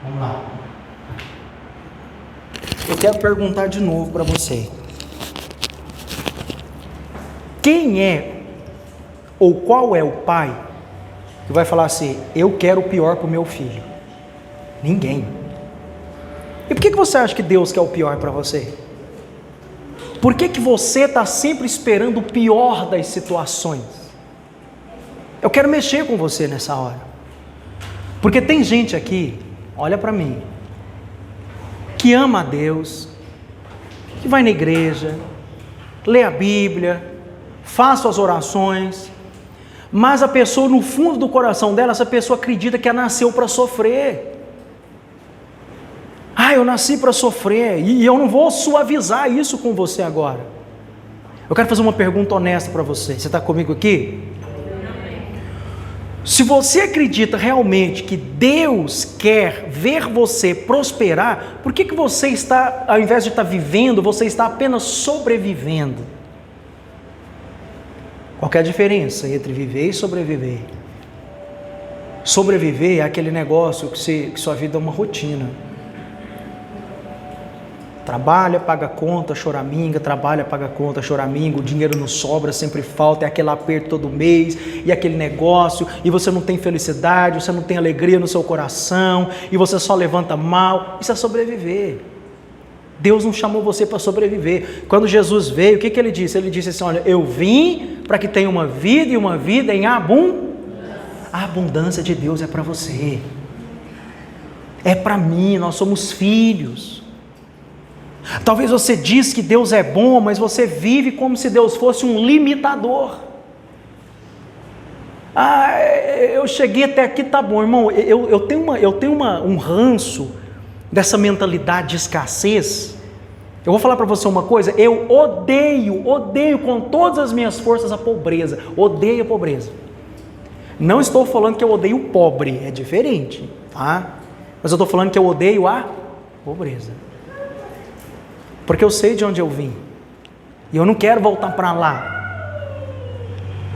Vamos lá. Eu quero perguntar de novo para você. Quem é ou qual é o pai que vai falar assim: eu quero o pior para o meu filho? Ninguém. E por que você acha que Deus quer o pior para você? Por que você está sempre esperando o pior das situações? Eu quero mexer com você nessa hora. Porque tem gente aqui, olha para mim, que ama a Deus, que vai na igreja, lê a Bíblia, faz suas orações, mas a pessoa no fundo do coração dela, essa pessoa acredita que ela nasceu para sofrer. Eu nasci para sofrer, e eu não vou suavizar isso com você agora. Eu quero fazer uma pergunta honesta para você. Você está comigo aqui? Se você acredita realmente que Deus quer ver você prosperar, por que você está, ao invés de estar vivendo, você está apenas sobrevivendo? Qual que é a diferença entre viver e sobreviver? Sobreviver é aquele negócio que sua vida é uma rotina. Trabalha, paga conta, choraminga, trabalha, paga conta, choraminga, o dinheiro não sobra, sempre falta, é aquele aperto todo mês, e aquele negócio, e você não tem felicidade, você não tem alegria no seu coração, e você só levanta mal. Isso é sobreviver. Deus não chamou você para sobreviver. Quando Jesus veio, o que ele disse? Ele disse assim: olha, eu vim para que tenha uma vida, e uma vida em abundância. A abundância de Deus é para você, é para mim, nós somos filhos. Talvez você diz que Deus é bom, mas você vive como se Deus fosse um limitador. Eu cheguei até aqui, tá bom, irmão. Eu tenho um ranço dessa mentalidade de escassez. Eu vou falar para você uma coisa: eu odeio com todas as minhas forças a pobreza. Odeio a pobreza. Não estou falando que eu odeio o pobre, é diferente, tá? Mas eu estou falando que eu odeio a pobreza. Porque eu sei de onde eu vim, e eu não quero voltar para lá.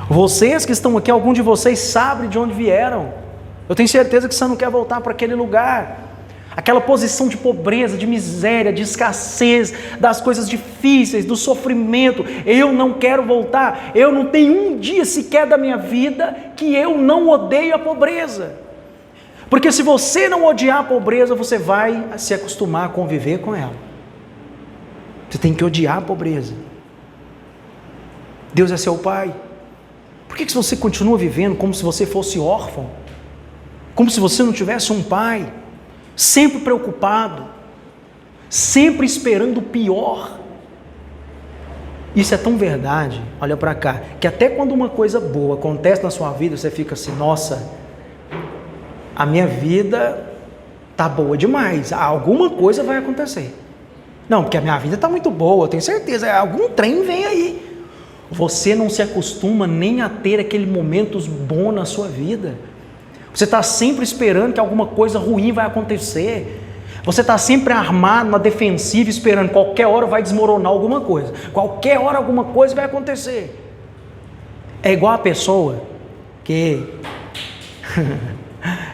Vocês que estão aqui, algum de vocês sabe de onde vieram. Eu tenho certeza que você não quer voltar para aquele lugar, aquela posição de pobreza, de miséria, de escassez, das coisas difíceis, do sofrimento. Eu não quero voltar. Eu não tenho um dia sequer da minha vida que eu não odeio a pobreza. Porque se você não odiar a pobreza, você vai se acostumar a conviver com ela. Você tem que odiar a pobreza. Deus é seu pai. Por que você continua vivendo como se você fosse órfão? Como se você não tivesse um pai? Sempre preocupado, sempre esperando o pior. Isso é tão verdade, olha para cá, que até quando uma coisa boa acontece na sua vida, você fica assim: nossa, a minha vida está boa demais, alguma coisa vai acontecer. Não, porque a minha vida está muito boa, eu tenho certeza, algum trem vem aí. Você não se acostuma nem a ter aquele momentos bom na sua vida. Você está sempre esperando que alguma coisa ruim vai acontecer. Você está sempre armado na defensiva, esperando qualquer hora vai desmoronar alguma coisa. Qualquer hora alguma coisa vai acontecer. É igual a pessoa que...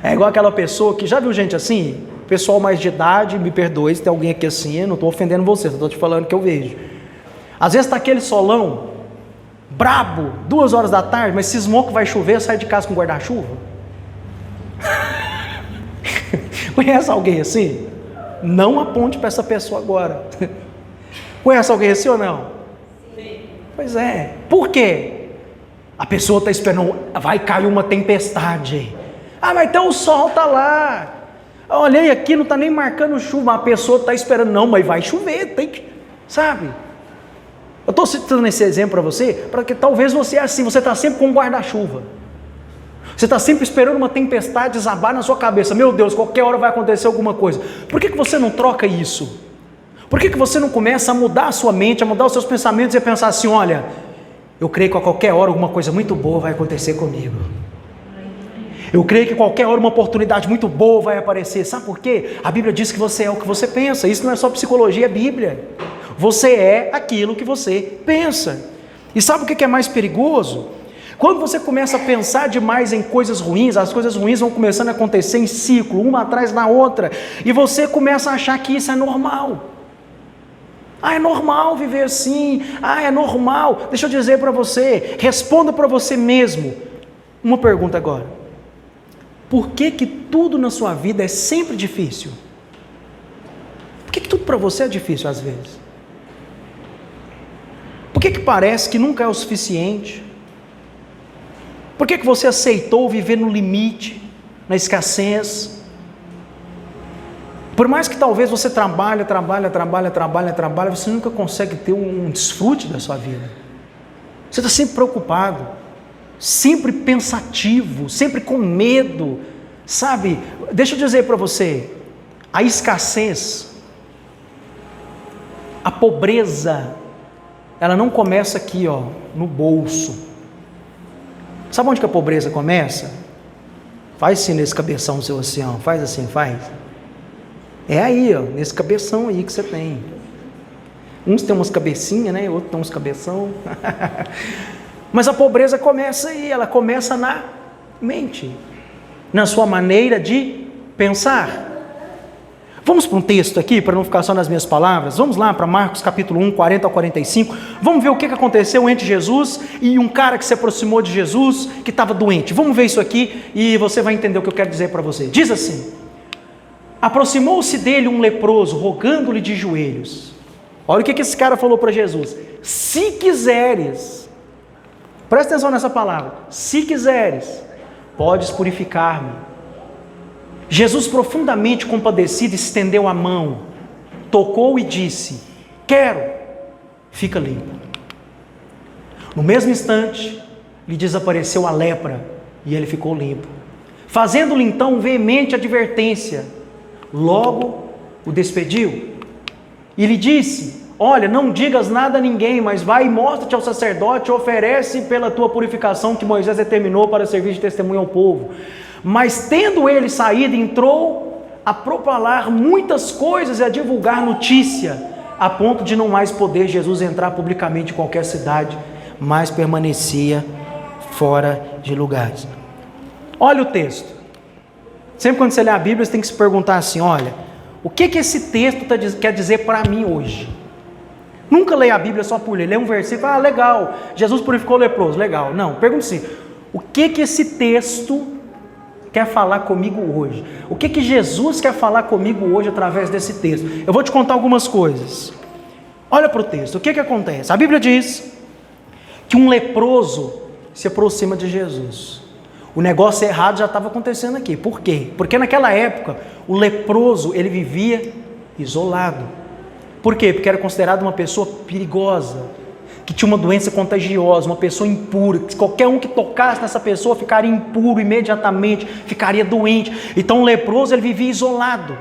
é igual aquela pessoa que... Já viu gente assim? Pessoal mais de idade, me perdoe se tem alguém aqui assim, eu não estou ofendendo você, só estou te falando que eu vejo. Às vezes está aquele solão, brabo, 2 horas da tarde, mas cismou que vai chover, sai de casa com guarda-chuva. Conhece alguém assim? Não aponte para essa pessoa agora. Conhece alguém assim ou não? Sim. Pois é. Por quê? A pessoa está esperando, vai cair uma tempestade. Mas então o sol está lá. Olhei aqui, não está nem marcando chuva. A pessoa está esperando, não, mas vai chover, tem que, sabe? Eu estou citando esse exemplo para você, para que talvez você é assim, você está sempre com um guarda-chuva. Você está sempre esperando uma tempestade desabar na sua cabeça. Meu Deus, qualquer hora vai acontecer alguma coisa. Por que você não troca isso? Por que você não começa a mudar a sua mente, a mudar os seus pensamentos e a pensar assim: olha, eu creio que a qualquer hora alguma coisa muito boa vai acontecer comigo. Eu creio que qualquer hora uma oportunidade muito boa vai aparecer. Sabe por quê? A Bíblia diz que você é o que você pensa. Isso não é só psicologia, é Bíblia. Você é aquilo que você pensa. E sabe o que é mais perigoso? Quando você começa a pensar demais em coisas ruins, as coisas ruins vão começando a acontecer em ciclo, uma atrás da outra, e você começa a achar que isso é normal. Ah, é normal viver assim. Ah, é normal. Deixa eu dizer para você, responda para você mesmo. Uma pergunta agora. Por que tudo na sua vida é sempre difícil? Por que tudo para você é difícil às vezes? Por que parece que nunca é o suficiente? Por que você aceitou viver no limite, na escassez? Por mais que talvez você trabalhe, você nunca consegue ter um desfrute da sua vida. Você está sempre preocupado, sempre pensativo, sempre com medo, sabe? Deixa eu dizer para você, a escassez, a pobreza, ela não começa aqui, ó, no bolso. Sabe onde que a pobreza começa? Faz assim nesse cabeção seu assim, ó, faz assim, faz. É aí, ó, nesse cabeção aí que você tem. Uns tem umas cabecinhas, né? Outros tem uns cabeção. Mas a pobreza começa aí, ela começa na mente, na sua maneira de pensar. Vamos para um texto aqui, para não ficar só nas minhas palavras. Vamos lá para Marcos capítulo 1, 40 ao 45. Vamos ver o que aconteceu entre Jesus e um cara que se aproximou de Jesus, que estava doente. Vamos ver isso aqui e você vai entender o que eu quero dizer para você. Diz assim: aproximou-se dele um leproso, rogando-lhe de joelhos. Olha o que esse cara falou para Jesus: se quiseres, presta atenção nessa palavra, se quiseres, podes purificar-me. Jesus, profundamente compadecido, estendeu a mão, tocou e disse: quero, fica limpo. No mesmo instante, lhe desapareceu a lepra e ele ficou limpo. Fazendo-lhe então veemente advertência, logo o despediu e lhe disse: olha, não digas nada a ninguém, mas vai e mostra-te ao sacerdote e oferece pela tua purificação que Moisés determinou para servir de testemunho ao povo. Mas tendo ele saído, entrou a propalar muitas coisas e a divulgar notícia, a ponto de não mais poder Jesus entrar publicamente em qualquer cidade, mas permanecia fora de lugares. Olha o texto. Sempre quando você lê a Bíblia, você tem que se perguntar assim: olha, o que esse texto quer dizer para mim hoje? Nunca leia a Bíblia só por ler. Lê um versículo, legal, Jesus purificou o leproso, legal. Não, pergunte-se, o que esse texto quer falar comigo hoje? O que Jesus quer falar comigo hoje através desse texto? Eu vou te contar algumas coisas. Olha para o texto, o que acontece? A Bíblia diz que um leproso se aproxima de Jesus. O negócio errado já estava acontecendo aqui. Por quê? Porque naquela época, o leproso, ele vivia isolado. Por quê? Porque era considerado uma pessoa perigosa, que tinha uma doença contagiosa, uma pessoa impura, que qualquer um que tocasse nessa pessoa ficaria impuro imediatamente, ficaria doente. Então o leproso, ele vivia isolado.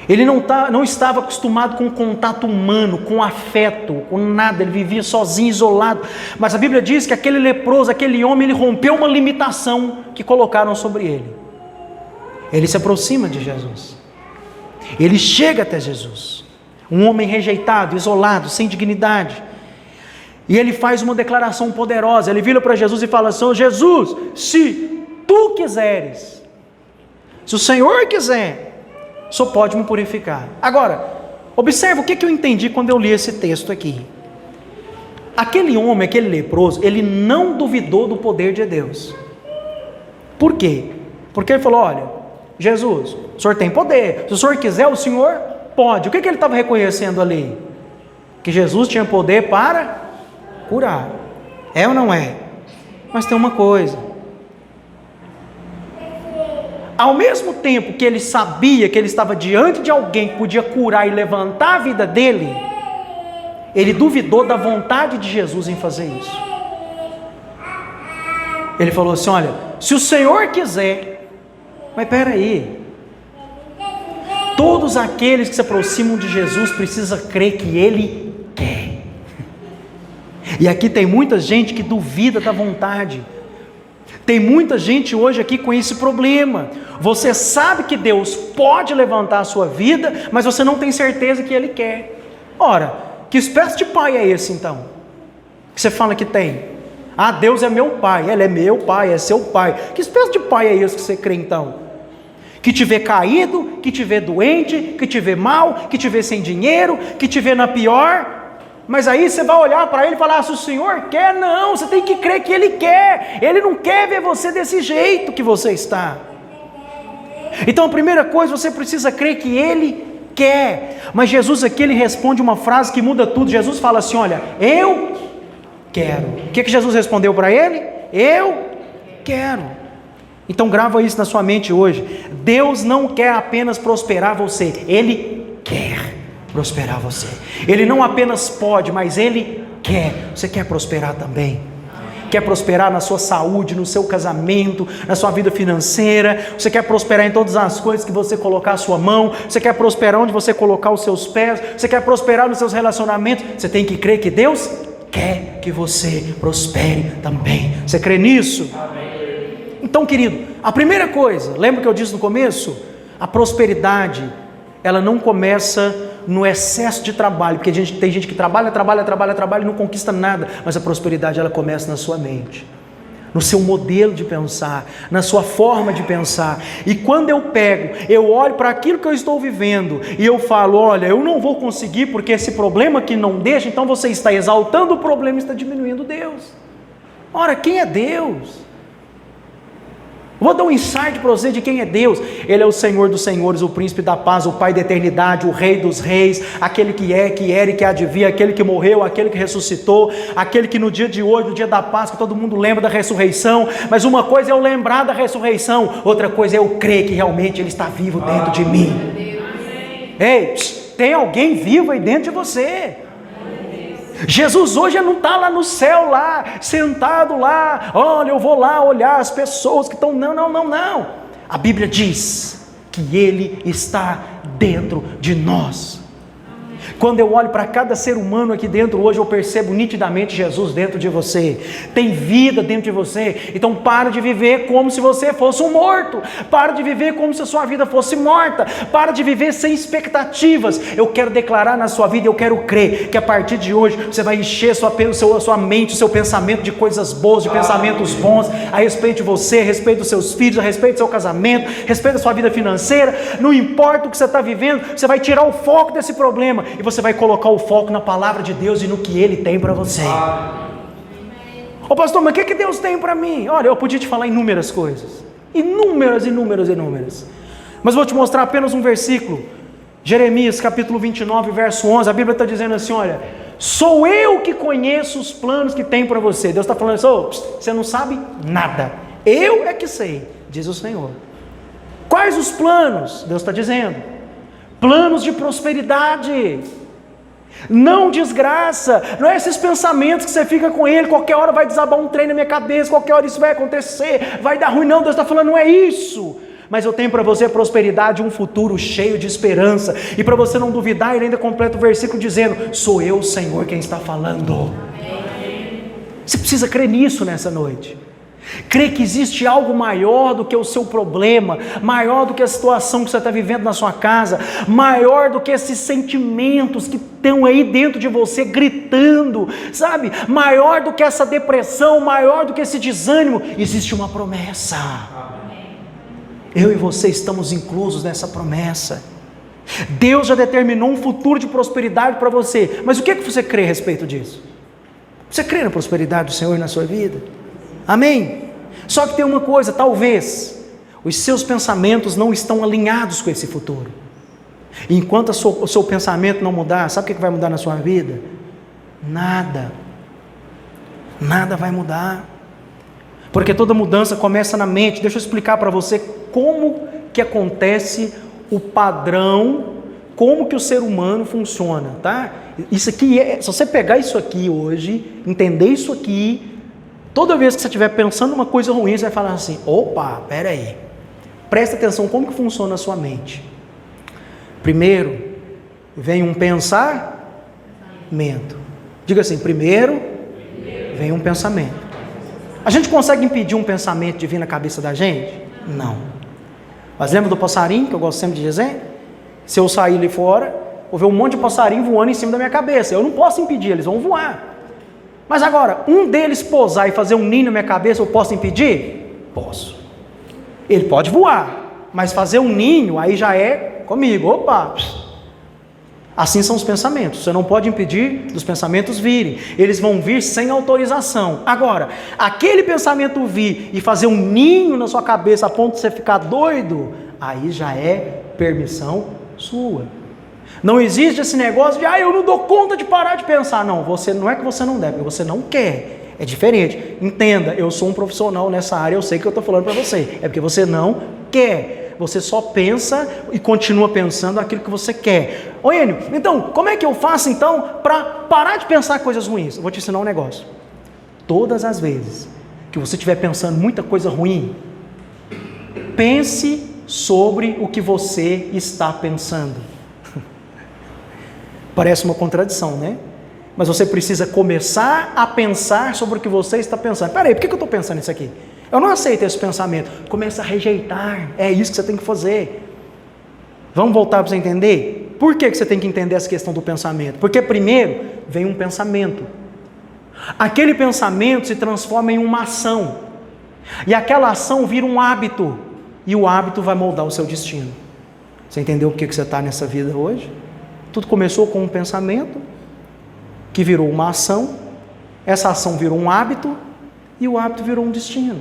Ele não estava acostumado com o contato humano, com afeto, com nada, ele vivia sozinho, isolado. Mas a Bíblia diz que aquele leproso, aquele homem, ele rompeu uma limitação que colocaram sobre ele. Ele se aproxima de Jesus, ele chega até Jesus, um homem rejeitado, isolado, sem dignidade, e ele faz uma declaração poderosa. Ele vira para Jesus e fala assim: Jesus, se tu quiseres, se o Senhor quiser, só pode me purificar. Agora, observa o que eu entendi quando eu li esse texto aqui. Aquele homem, aquele leproso, ele não duvidou do poder de Deus. Por quê? Porque ele falou: olha, Jesus, o Senhor tem poder, se o Senhor quiser, o Senhor pode. O que ele estava reconhecendo ali? Que Jesus tinha poder para curar. É ou não é? Mas tem uma coisa: ao mesmo tempo que ele sabia que ele estava diante de alguém que podia curar e levantar a vida dele, ele duvidou da vontade de Jesus em fazer isso. Ele falou assim: olha, se o Senhor quiser, mas peraí, todos aqueles que se aproximam de Jesus precisam crer que Ele quer. E aqui tem muita gente que duvida da vontade. Tem muita gente hoje aqui com esse problema. Você sabe que Deus pode levantar a sua vida, mas você não tem certeza que Ele quer. Ora, que espécie de pai é esse então? Que você fala que tem? Ah, Deus é meu pai. Ele é meu pai, é seu pai. Que espécie de pai é esse que você crê então? Que te vê caído, que te vê doente, que te vê mal, que te vê sem dinheiro, que te vê na pior. Mas aí você vai olhar para ele e falar: se o Senhor quer, não, você tem que crer que Ele quer. Ele não quer ver você desse jeito que você está. Então a primeira coisa, você precisa crer que Ele quer. Mas Jesus aqui, Ele responde uma frase que muda tudo. Jesus fala assim: olha, eu quero. O que Jesus respondeu para ele? Eu quero. Então grava isso na sua mente hoje. Deus não quer apenas prosperar você, Ele quer prosperar você. Ele não apenas pode, mas Ele quer. Você quer prosperar também? Quer prosperar na sua saúde, no seu casamento, na sua vida financeira? Você quer prosperar em todas as coisas que você colocar a sua mão? Você quer prosperar onde você colocar os seus pés? Você quer prosperar nos seus relacionamentos? Você tem que crer que Deus quer que você prospere também. Você crê nisso? Amém. Então, querido, a primeira coisa, lembra que eu disse no começo? A prosperidade, ela não começa no excesso de trabalho, porque tem gente que trabalha e não conquista nada, mas a prosperidade, ela começa na sua mente, no seu modelo de pensar, na sua forma de pensar. E quando eu olho para aquilo que eu estou vivendo, e eu falo: olha, eu não vou conseguir, porque esse problema aqui não deixa, então você está exaltando o problema e está diminuindo Deus. Ora, quem é Deus? Vou dar um insight para você de quem é Deus. Ele é o Senhor dos senhores, o príncipe da paz, o Pai da eternidade, o Rei dos reis, aquele que é, que era e que há de vir, aquele que morreu, aquele que ressuscitou, aquele que no dia de hoje, no dia da Páscoa, todo mundo lembra da ressurreição. Mas uma coisa é eu lembrar da ressurreição, outra coisa é eu crer que realmente Ele está vivo dentro de mim. Ei, tem alguém vivo aí dentro de você. Jesus hoje não está lá no céu, lá, sentado lá, olha, eu vou lá olhar as pessoas que estão, não, a Bíblia diz que Ele está dentro de nós. Quando eu olho para cada ser humano aqui dentro hoje, eu percebo nitidamente Jesus dentro de você, tem vida dentro de você. Então para de viver como se você fosse um morto, para de viver como se a sua vida fosse morta, para de viver sem expectativas. Eu quero declarar na sua vida, eu quero crer que a partir de hoje você vai encher a sua mente, o seu pensamento de coisas boas, de pensamentos bons a respeito de você, a respeito dos seus filhos, a respeito do seu casamento, a respeito da sua vida financeira. Não importa o que você está vivendo, você vai tirar o foco desse problema e você vai colocar o foco na palavra de Deus e no que Ele tem para você. Ô pastor, mas o que Deus tem para mim? Olha, eu podia te falar inúmeras coisas, inúmeras, mas vou te mostrar apenas um versículo. Jeremias capítulo 29 verso 11, a Bíblia está dizendo assim: olha, sou eu que conheço os planos que tem para você. Deus está falando assim: você não sabe nada, eu é que sei, diz o Senhor. Quais os planos? Deus está dizendo: planos de prosperidade, não desgraça. Não é esses pensamentos que você fica com ele, qualquer hora vai desabar um trem na minha cabeça, qualquer hora isso vai acontecer, vai dar ruim. Não, Deus está falando, não é isso. Mas eu tenho para você prosperidade, um futuro cheio de esperança. E para você não duvidar, ele ainda completa o versículo dizendo: sou eu, o Senhor, quem está falando. Você precisa crer nisso nessa noite. Crer que existe algo maior do que o seu problema, maior do que a situação que você está vivendo na sua casa, maior do que esses sentimentos que estão aí dentro de você gritando, sabe? Maior do que essa depressão, maior do que esse desânimo. Existe uma promessa. Eu e você estamos inclusos nessa promessa. Deus já determinou um futuro de prosperidade para você. Mas o que você crê a respeito disso? Você crê na prosperidade do Senhor na sua vida? Amém? Só que tem uma coisa, talvez os seus pensamentos não estão alinhados com esse futuro. E enquanto o seu pensamento não mudar, sabe o que vai mudar na sua vida? Nada vai mudar, porque toda mudança começa na mente. Deixa eu explicar para você como que acontece o padrão, como que o ser humano funciona, tá? Isso aqui se você pegar isso aqui hoje, entender isso aqui, toda vez que você estiver pensando uma coisa ruim, você vai falar assim: opa, espera aí, presta atenção como que funciona a sua mente. Primeiro vem um pensamento. Diga assim: primeiro vem um pensamento. A gente consegue impedir um pensamento de vir na cabeça da gente? Não. Mas lembra do passarinho, que eu gosto sempre de dizer? Se eu sair ali fora, vou ver um monte de passarinho voando em cima da minha cabeça. Eu não posso impedir, eles vão voar. Mas agora, um deles pousar e fazer um ninho na minha cabeça, eu posso impedir? Posso. Ele pode voar, mas fazer um ninho, aí já é comigo. Opa! Assim são os pensamentos. Você não pode impedir dos pensamentos virem. Eles vão vir sem autorização. Agora, aquele pensamento vir e fazer um ninho na sua cabeça a ponto de você ficar doido, aí já é permissão sua. Não existe esse negócio de, eu não dou conta de parar de pensar. Não, não é que você não deve, você não quer. É diferente. Entenda, eu sou um profissional nessa área, eu sei que eu estou falando para você. É porque você não quer. Você só pensa e continua pensando aquilo que você quer. Ô Enio, então, como é que eu faço então para parar de pensar coisas ruins? Eu vou te ensinar um negócio. Todas as vezes que você estiver pensando muita coisa ruim, pense sobre o que você está pensando. Parece uma contradição, né? Mas você precisa começar a pensar sobre o que você está pensando. Peraí, por que eu estou pensando isso aqui? Eu não aceito esse pensamento. Começa a rejeitar. É isso que você tem que fazer. Vamos voltar para você entender? Por que você tem que entender essa questão do pensamento? Porque primeiro vem um pensamento. Aquele pensamento se transforma em uma ação. E aquela ação vira um hábito. E o hábito vai moldar o seu destino. Você entendeu por que você está nessa vida hoje? Tudo começou com um pensamento, que virou uma ação, essa ação virou um hábito, e o hábito virou um destino.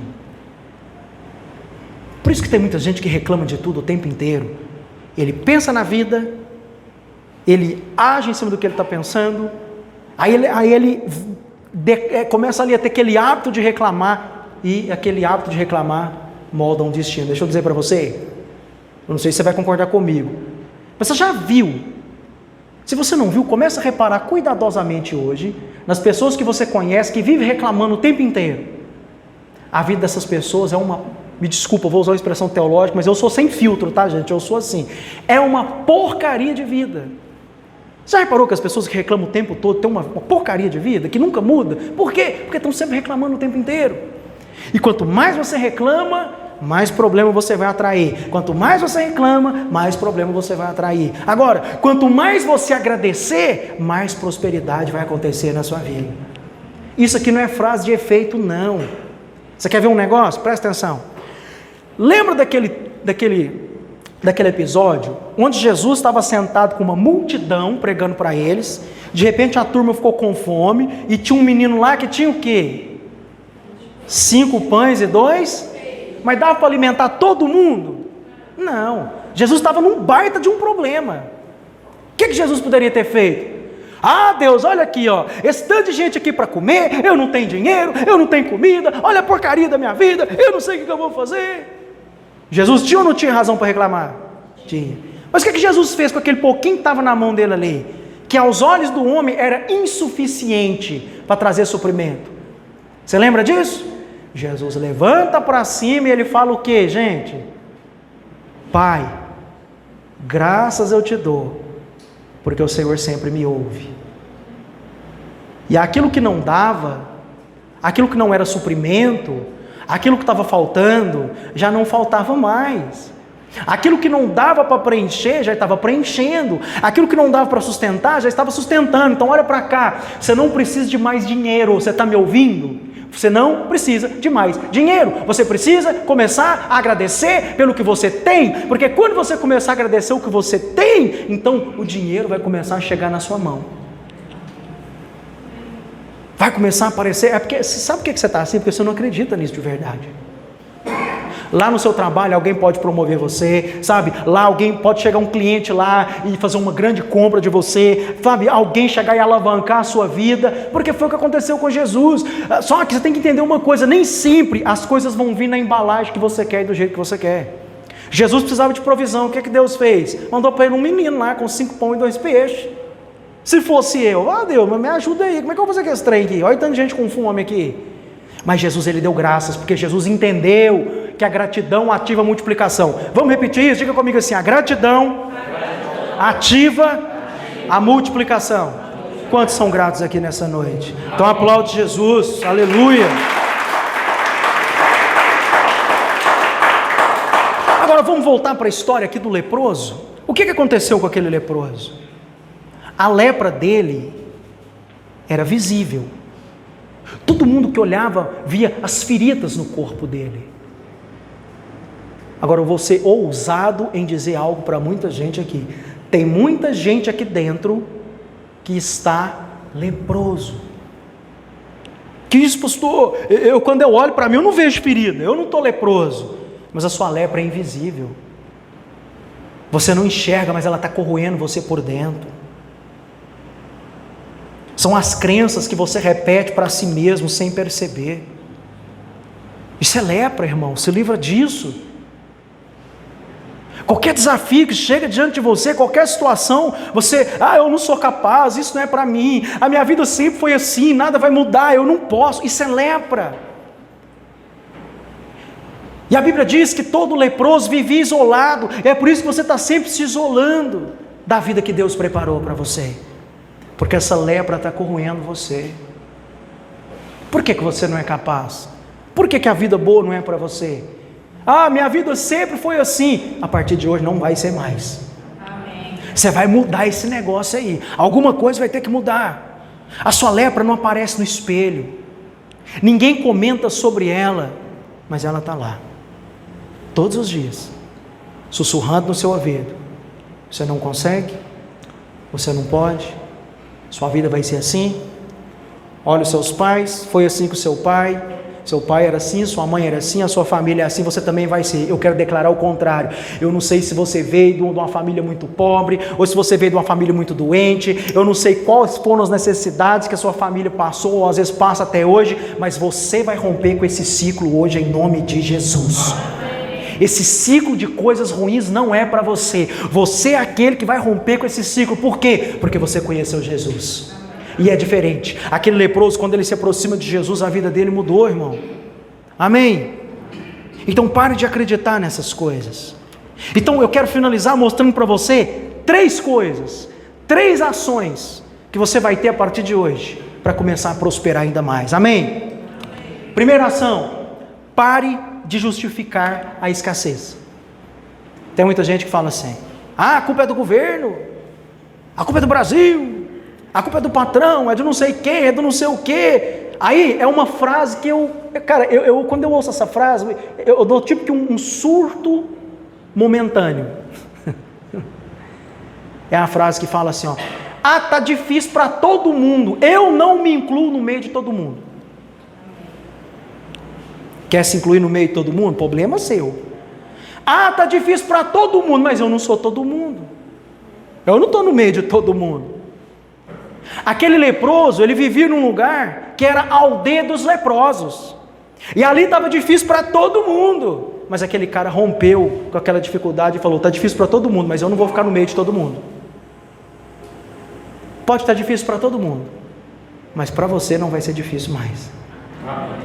Por isso que tem muita gente que reclama de tudo o tempo inteiro. Ele pensa na vida, ele age em cima do que ele está pensando, aí ele começa ali a ter aquele hábito de reclamar, e aquele hábito de reclamar molda um destino. Deixa eu dizer para você, eu não sei se você vai concordar comigo, mas você já viu? Se você não viu, começa a reparar cuidadosamente hoje nas pessoas que você conhece, que vivem reclamando o tempo inteiro. A vida dessas pessoas é uma, me desculpa, vou usar uma expressão teológica, mas eu sou sem filtro, tá gente? Eu sou assim. É uma porcaria de vida. Você já reparou que as pessoas que reclamam o tempo todo têm uma porcaria de vida, que nunca muda? Por quê? Porque estão sempre reclamando o tempo inteiro. E quanto mais você reclama, mais problema você vai atrair. Quanto mais você reclama, mais problema você vai atrair. Agora, quanto mais você agradecer, mais prosperidade vai acontecer na sua vida. Isso aqui não é frase de efeito, não. Você quer ver um negócio? Presta atenção. Lembra daquele episódio onde Jesus estava sentado com uma multidão pregando para eles, de repente a turma ficou com fome e tinha um menino lá que tinha o quê? 5 pães e 2? Mas dava para alimentar todo mundo? Não. Jesus estava num baita de um problema. O que Jesus poderia ter feito? Deus, olha aqui, esse tanto de gente aqui para comer, eu não tenho dinheiro, eu não tenho comida, olha a porcaria da minha vida, eu não sei o que eu vou fazer. Jesus tinha ou não tinha razão para reclamar? Tinha. Mas o que Jesus fez com aquele pouquinho que estava na mão dele ali? Que aos olhos do homem era insuficiente para trazer suprimento. Você lembra disso? Jesus levanta para cima e ele fala o que, gente? Pai, graças eu te dou, porque o Senhor sempre me ouve. E aquilo que não dava, aquilo que não era suprimento, aquilo que estava faltando, já não faltava mais. Aquilo que não dava para preencher, já estava preenchendo. Aquilo que não dava para sustentar, já estava sustentando. Então olha para cá, você não precisa de mais dinheiro, você está me ouvindo? Você não precisa de mais dinheiro. Você precisa começar a agradecer pelo que você tem, porque quando você começar a agradecer o que você tem, então o dinheiro vai começar a chegar na sua mão. Vai começar a aparecer. É porque, sabe por que você está assim? Porque você não acredita nisso de verdade. Lá no seu trabalho alguém pode promover você, sabe? Lá alguém pode chegar um cliente lá e fazer uma grande compra de você, sabe? Alguém chegar e alavancar a sua vida, porque foi o que aconteceu com Jesus. Só que você tem que entender uma coisa, nem sempre as coisas vão vir na embalagem que você quer e do jeito que você quer. Jesus precisava de provisão, o que Deus fez? Mandou para ele um menino lá com 5 pães e 2 peixes. Se fosse eu, Deus, mas me ajuda aí, como é que eu vou fazer com esse trem aqui? Olha tanta gente com fome aqui. Mas Jesus, ele deu graças, porque Jesus entendeu que a gratidão ativa a multiplicação. Vamos repetir isso? Diga comigo assim: a gratidão ativa a multiplicação. Quantos são gratos aqui nessa noite? Então aplaude Jesus, aleluia. Agora vamos voltar para a história aqui do leproso. O que aconteceu com aquele leproso? A lepra dele era visível. Todo mundo que olhava via as feridas no corpo dele. Agora eu vou ser ousado em dizer algo para muita gente aqui. Tem muita gente aqui dentro que está leproso. Que isso, pastor? Quando eu olho para mim, eu não vejo ferida, eu não estou leproso. Mas a sua lepra é invisível. Você não enxerga, mas ela está corroendo você por dentro. São as crenças que você repete para si mesmo sem perceber. Isso é lepra, irmão, se livra disso. Qualquer desafio que chega diante de você, qualquer situação, você, eu não sou capaz, isso não é para mim, a minha vida sempre foi assim, nada vai mudar, eu não posso, isso é lepra. E a Bíblia diz que todo leproso vivia isolado, é por isso que você está sempre se isolando da vida que Deus preparou para você, porque essa lepra está corroendo você. Por que você não é capaz? Por que a vida boa não é para você? Minha vida sempre foi assim. A partir de hoje não vai ser mais. Amém. Você vai mudar esse negócio aí. Alguma coisa vai ter que mudar. A sua lepra não aparece no espelho. Ninguém comenta sobre ela. Mas ela está lá. Todos os dias. Sussurrando no seu ouvido. Você não consegue? Você não pode? Sua vida vai ser assim? Olha os seus pais. Foi assim com o seu pai. Seu pai era assim, sua mãe era assim, a sua família é assim, você também vai ser. Eu quero declarar o contrário. Eu não sei se você veio de uma família muito pobre, ou se você veio de uma família muito doente, eu não sei quais foram as necessidades que a sua família passou, ou às vezes passa até hoje, mas você vai romper com esse ciclo hoje em nome de Jesus. Esse ciclo de coisas ruins não é para você. Você é aquele que vai romper com esse ciclo. Por quê? Porque você conheceu Jesus. E é diferente. Aquele leproso, quando ele se aproxima de Jesus, a vida dele mudou, irmão. Amém? Então pare de acreditar nessas coisas. Então eu quero finalizar mostrando para você 3 coisas, 3 ações que você vai ter a partir de hoje para começar a prosperar ainda mais. Amém? Primeira ação: pare de justificar a escassez. Tem muita gente que fala assim: a culpa é do governo, a culpa é do Brasil, a culpa é do patrão, é de não sei quem, é do não sei o quê. Aí é uma frase que quando eu ouço essa frase, eu dou tipo que um surto momentâneo. É a frase que fala assim, tá difícil para todo mundo, eu não me incluo no meio de todo mundo. Quer se incluir no meio de todo mundo? Problema seu. Tá difícil para todo mundo, mas eu não sou todo mundo. Eu não estou no meio de todo mundo. Aquele leproso, ele vivia num lugar que era a aldeia dos leprosos, e ali estava difícil para todo mundo, mas aquele cara rompeu com aquela dificuldade e falou: está difícil para todo mundo, mas eu não vou ficar no meio de todo mundo. Pode estar difícil para todo mundo, mas para você não vai ser difícil mais.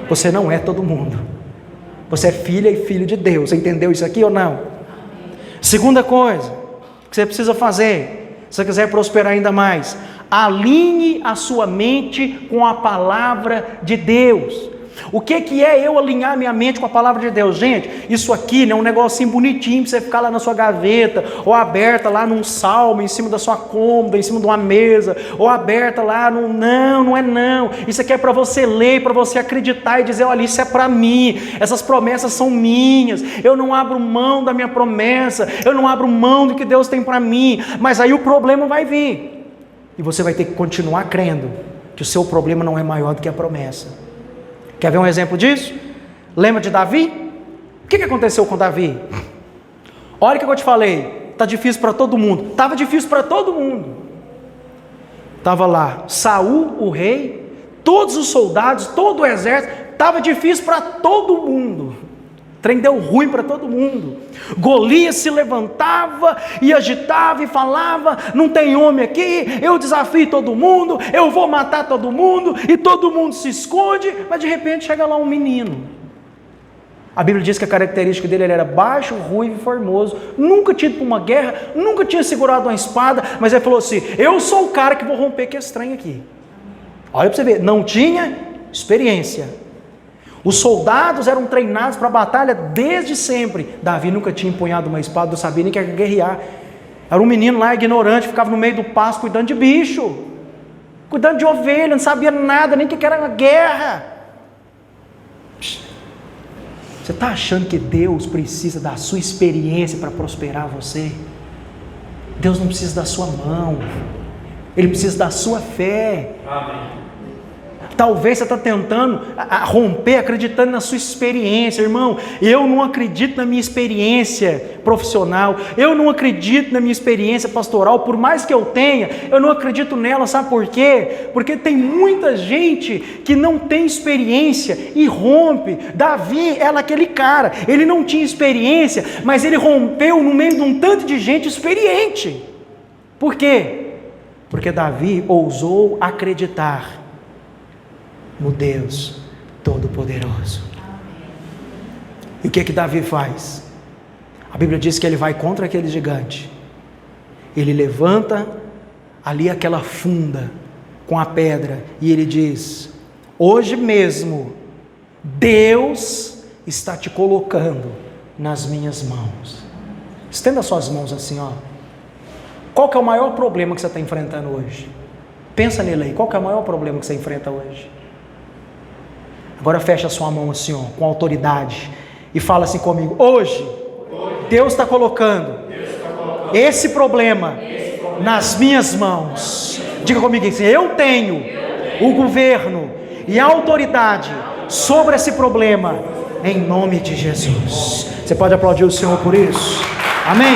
Você não é todo mundo, você é filha e filho de Deus. Você entendeu isso aqui ou não? Segunda coisa que você precisa fazer, se você quiser prosperar ainda mais: alinhe a sua mente com a palavra de Deus. O que é eu alinhar minha mente com a palavra de Deus? Gente, isso aqui não é um negocinho bonitinho para você ficar lá na sua gaveta, ou aberta lá num salmo, em cima da sua cômoda, em cima de uma mesa, ou aberta lá no... Não é não. Isso aqui é para você ler, para você acreditar e dizer: olha, isso é para mim, essas promessas são minhas, eu não abro mão da minha promessa, eu não abro mão do que Deus tem para mim. Mas aí o problema vai vir, e você vai ter que continuar crendo que o seu problema não é maior do que a promessa. Quer ver um exemplo disso? Lembra de Davi? O que aconteceu com Davi? Olha o que eu te falei, está difícil para todo mundo. Estava difícil para todo mundo. Estava lá Saul, o rei, todos os soldados, todo o exército. Estava difícil para todo mundo. O trem deu ruim para todo mundo. Golias se levantava e agitava e falava: não tem homem aqui, eu desafio todo mundo, eu vou matar todo mundo, e todo mundo se esconde. Mas de repente chega lá um menino. A Bíblia diz que a característica dele, ele era baixo, ruivo e formoso, nunca tinha ido para uma guerra, nunca tinha segurado uma espada, mas ele falou assim: eu sou o cara que vou romper com esse trem aqui. Olha para você ver, não tinha experiência. Os soldados eram treinados para a batalha desde sempre. Davi nunca tinha empunhado uma espada, não sabia nem que era guerrear. Era um menino lá ignorante, ficava no meio do pasto cuidando de bicho. cuidando de ovelha, não sabia nada, nem o que era uma guerra. Você está achando que Deus precisa da sua experiência para prosperar você? Deus não precisa da sua mão, Ele precisa da sua fé. Amém. Talvez você está tentando romper acreditando na sua experiência. Irmão, eu não acredito na minha experiência profissional, eu não acredito na minha experiência pastoral, por mais que eu tenha, eu não acredito nela, sabe por quê? Porque tem muita gente que não tem experiência e rompe. Davi era aquele cara, ele não tinha experiência, mas ele rompeu no meio de um tanto de gente experiente. Por quê? Porque Davi ousou acreditar no Deus Todo-Poderoso. E o que Davi faz? A Bíblia diz que ele vai contra aquele gigante. Ele levanta ali aquela funda com a pedra e ele diz: hoje mesmo Deus está te colocando nas minhas mãos. Estenda suas mãos assim, ó. Qual que é o maior problema que você está enfrentando hoje? Pensa nele aí. Qual que é o maior problema que você enfrenta hoje? Agora fecha a sua mão assim, ó, com autoridade, e fala assim comigo: hoje Deus está colocando esse problema nas minhas mãos. Diga comigo assim: eu tenho o governo e a autoridade sobre esse problema, em nome de Jesus. Você pode aplaudir o Senhor por isso? Amém?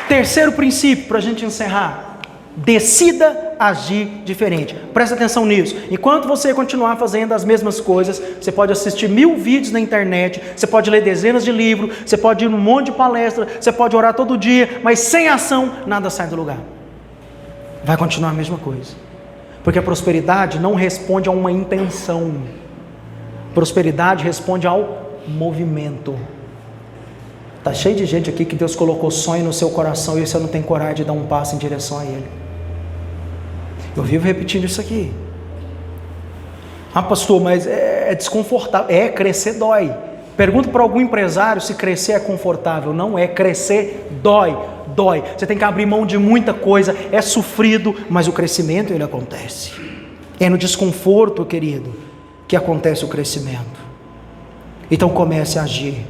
Terceiro princípio para a gente encerrar: decida agir diferente. Presta atenção nisso. Enquanto você continuar fazendo as mesmas coisas, você pode assistir 1000 vídeos na internet, você pode ler dezenas de livros, você pode ir num monte de palestra, você pode orar todo dia, mas sem ação, nada sai do lugar. Vai continuar a mesma coisa. Porque a prosperidade não responde a uma intenção. Prosperidade responde ao movimento. Está cheio de gente aqui que Deus colocou sonho no seu coração e você não tem coragem de dar um passo em direção a Ele. Eu vivo repetindo isso aqui. Ah, pastor, mas é desconfortável. Crescer dói. Pergunta para algum empresário se crescer é confortável. Não é. Crescer dói. Você tem que abrir mão de muita coisa. É sofrido, mas o crescimento ele acontece. É no desconforto, querido, que acontece o crescimento. Então comece a agir.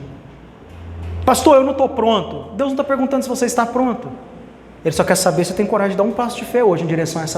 Pastor, eu não estou pronto. Deus não está perguntando se você está pronto. Ele só quer saber se você tem coragem de dar um passo de fé hoje em direção a essa